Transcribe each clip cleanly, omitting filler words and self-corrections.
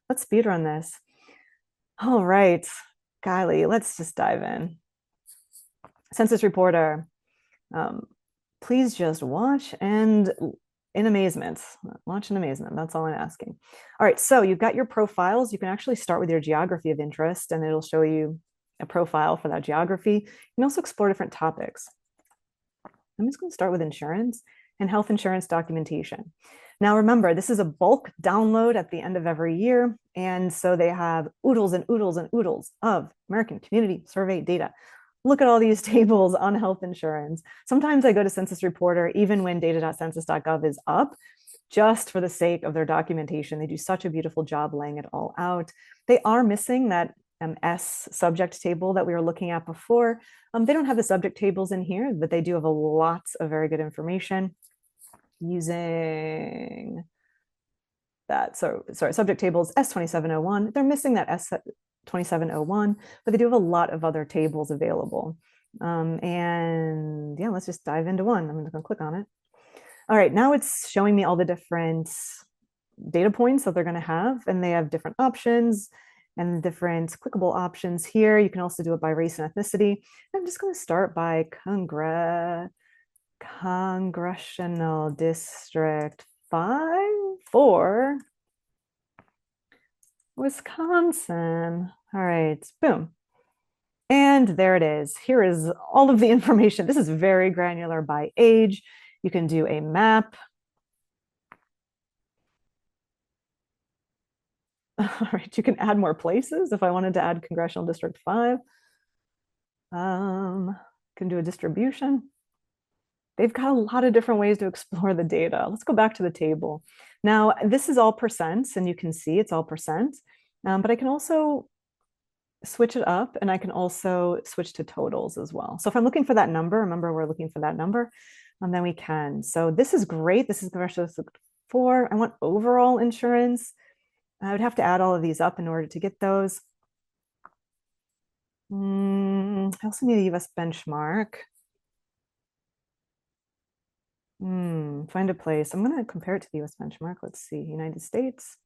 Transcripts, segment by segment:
let's speed run this. All right, Kylie, let's just dive in. Census reporter, um, please just watch and in amazement. Watch in amazement. That's all I'm asking. All right, so you've got your profiles. You can actually start with your geography of interest, and it'll show you a profile for that geography. You can also explore different topics. I'm just going to start with insurance and health insurance documentation. Now, remember, this is a bulk download at the end of every year. And so they have oodles and oodles and oodles of American Community Survey data. Look at all these tables on health insurance. Sometimes I go to Census Reporter, even when data.census.gov is up, just for the sake of their documentation. They do such a beautiful job laying it all out. They are missing that S subject table that we were looking at before. They don't have the subject tables in here, but they do have a lots of very good information using that. So sorry, subject tables S2701. They're missing that S2701, but they do have a lot of other tables available. And yeah, let's just dive into one. I'm just gonna click on it. All right, now it's showing me all the different data points that they're gonna have, and they have different options and different clickable options here. You can also do it by race and ethnicity. I'm just going to start by Congressional District 5 for Wisconsin. All right, boom. And there it is. Here is all of the information. This is very granular by age. You can do a map. All right, you can add more places if I wanted to add Congressional District 5. Can do a distribution. They've got a lot of different ways to explore the data. Let's go back to the table. Now, this is all percents, and you can see it's all percent, but I can also switch it up, and I can also switch to totals as well. So if I'm looking for that number, remember we're looking for that number, and then we can. So this is great. This is Congressional District 4. I want overall insurance. I would have to add all of these up in order to get those. I also need a US benchmark. Find a place. I'm going to compare it to the US benchmark. Let's see, United States.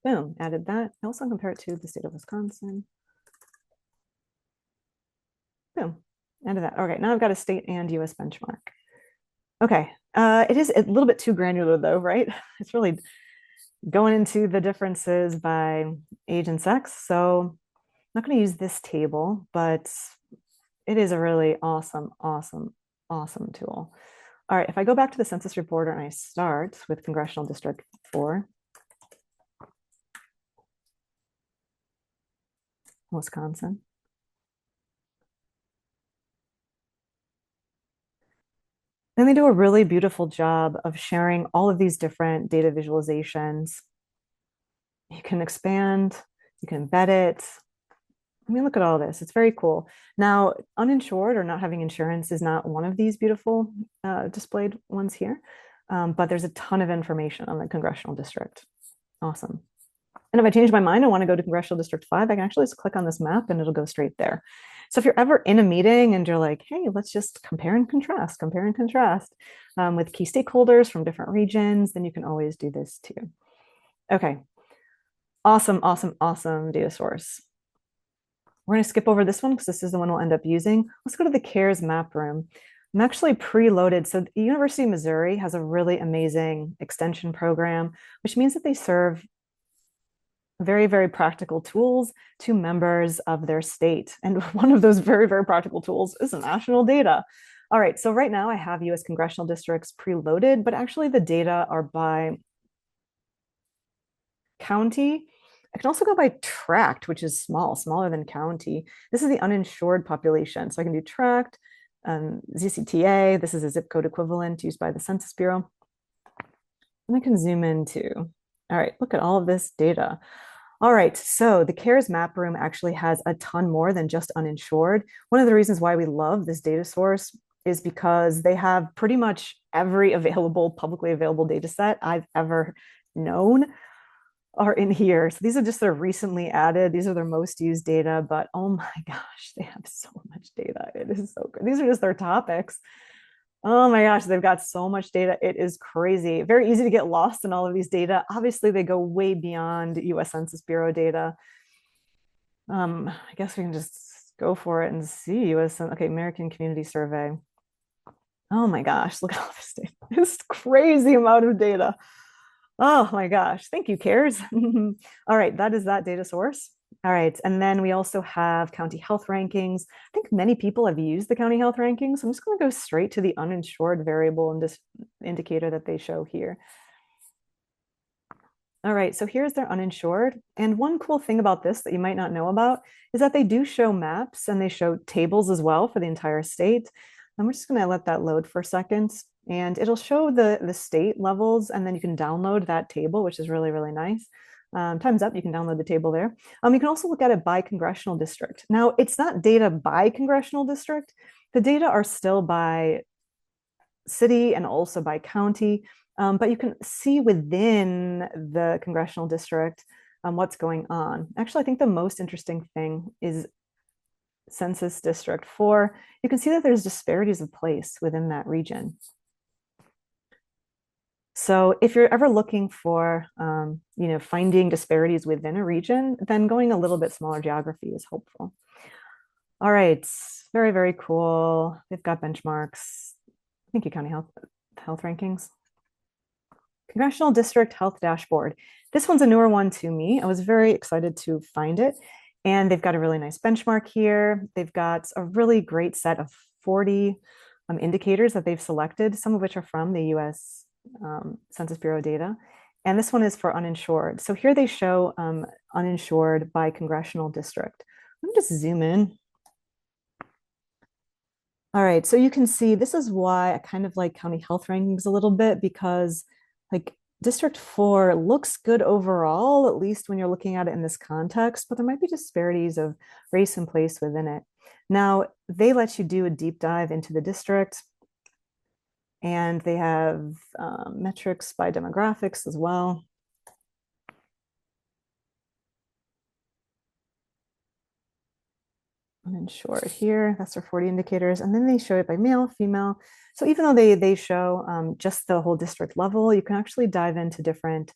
Boom, added that. I also compare it to the state of Wisconsin. Boom, added that. Okay, now I've got a state and US benchmark. Okay, it is a little bit too granular though, right? It's really going into the differences by age and sex. So I'm not going to use this table, but it is a really awesome, awesome, awesome tool. All right, if I go back to the Census Reporter and I start with Congressional District 4, Wisconsin. Then they do a really beautiful job of sharing all of these different data visualizations. You can expand, you can embed it. I mean, look at all this. It's very cool. Now, uninsured or not having insurance is not one of these beautiful displayed ones here, but there's a ton of information on the Congressional District. Awesome. And if I change my mind, I want to go to Congressional District 5, I can actually just click on this map and it'll go straight there. So if you're ever in a meeting and you're like, hey, let's just compare and contrast with key stakeholders from different regions, then you can always do this too. Okay. Awesome, awesome, awesome data source. We're going to skip over this one because this is the one we'll end up using. Let's go to the CARES map room. I'm actually preloaded. So the University of Missouri has a really amazing extension program, which means that they serve very, very practical tools to members of their state. And one of those very, very practical tools is national data. All right, so right now I have US congressional districts preloaded, but actually the data are by county. I can also go by tract, which is smaller than county. This is the uninsured population. So I can do tract, ZCTA. This is a zip code equivalent used by the Census Bureau. And I can zoom in too. All right, look at all of this data. All right, so the CARES map room actually has a ton more than just uninsured. One of the reasons why we love this data source is because they have pretty much every available, publicly available data set I've ever known are in here. So these are just their recently added, these are their most used data, but oh my gosh, they have so much data. It is so good. These are just their topics. Oh my gosh, they've got so much data. It is crazy. Very easy to get lost in all of these data. Obviously, they go way beyond US Census Bureau data. I guess we can just go for it and see okay, American Community Survey. Oh my gosh, look at all this data. It's crazy amount of data. Oh my gosh. Thank you, CARES. All right, that is that data source. All right, and then we also have county health rankings. I think many people have used the county health rankings. I'm just going to go straight to the uninsured variable and this indicator that they show here. All right, so here's their uninsured. And one cool thing about this that you might not know about is that they do show maps and they show tables as well for the entire state. And we're just going to let that load for a second. And it'll show the state levels, and then you can download that table, which is really, really nice. Time's up, you can download the table there. You can also look at it by congressional district. Now, it's not data by congressional district. The data are still by city and also by county. But you can see within the congressional district what's going on. Actually, I think the most interesting thing is Census District 4. You can see that there's disparities of place within that region. So if you're ever looking for, finding disparities within a region, then going a little bit smaller geography is helpful. All right, very, very cool. They've got benchmarks. Thank you, County Health Rankings. Congressional District Health Dashboard. This one's a newer one to me. I was very excited to find it. And they've got a really nice benchmark here. They've got a really great set of 40 indicators that they've selected, some of which are from the US Census Bureau data. And this one is for uninsured. So here they show uninsured by congressional district. Let me just zoom in. All right, so you can see this is why I kind of like county health rankings a little bit, because like District 4 looks good overall, at least when you're looking at it in this context, but there might be disparities of race and place within it. Now, they let you do a deep dive into the district, and they have metrics by demographics as well. Uninsured here, that's their 40 indicators. And then they show it by male, female. So even though they show just the whole district level, you can actually dive into different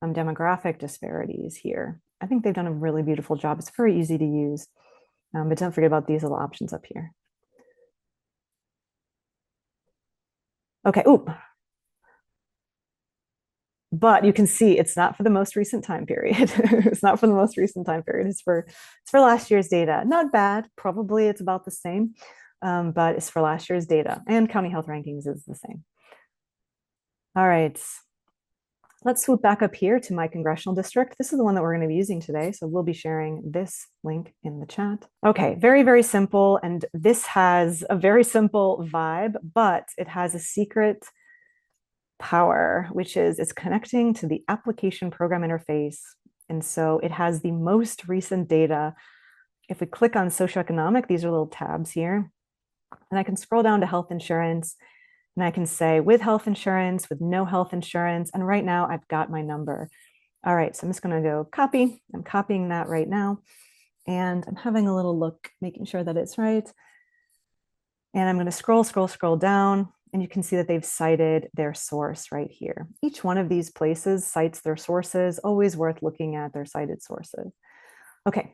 demographic disparities here. I think they've done a really beautiful job. It's very easy to use, but don't forget about these little options up here. Okay, oop. But you can see it's not for the most recent time period. It's not for the most recent time period. It's for last year's data. Not bad. Probably it's about the same, but it's for last year's data. And county health rankings is the same. All right. Let's swoop back up here to my congressional district. This is the one that we're going to be using today. So we'll be sharing this link in the chat. Okay, very, very simple. And this has a very simple vibe, but it has a secret power, which is it's connecting to the application program interface. And so it has the most recent data. If we click on socioeconomic, these are little tabs here. And I can scroll down to health insurance, and I can say with health insurance, with no health insurance. And right now I've got my number. All right, so I'm just going to go copy. I'm copying that right now. And I'm having a little look, making sure that it's right. And I'm going to scroll down. And you can see that they've cited their source right here. Each one of these places cites their sources, always worth looking at their cited sources. Okay,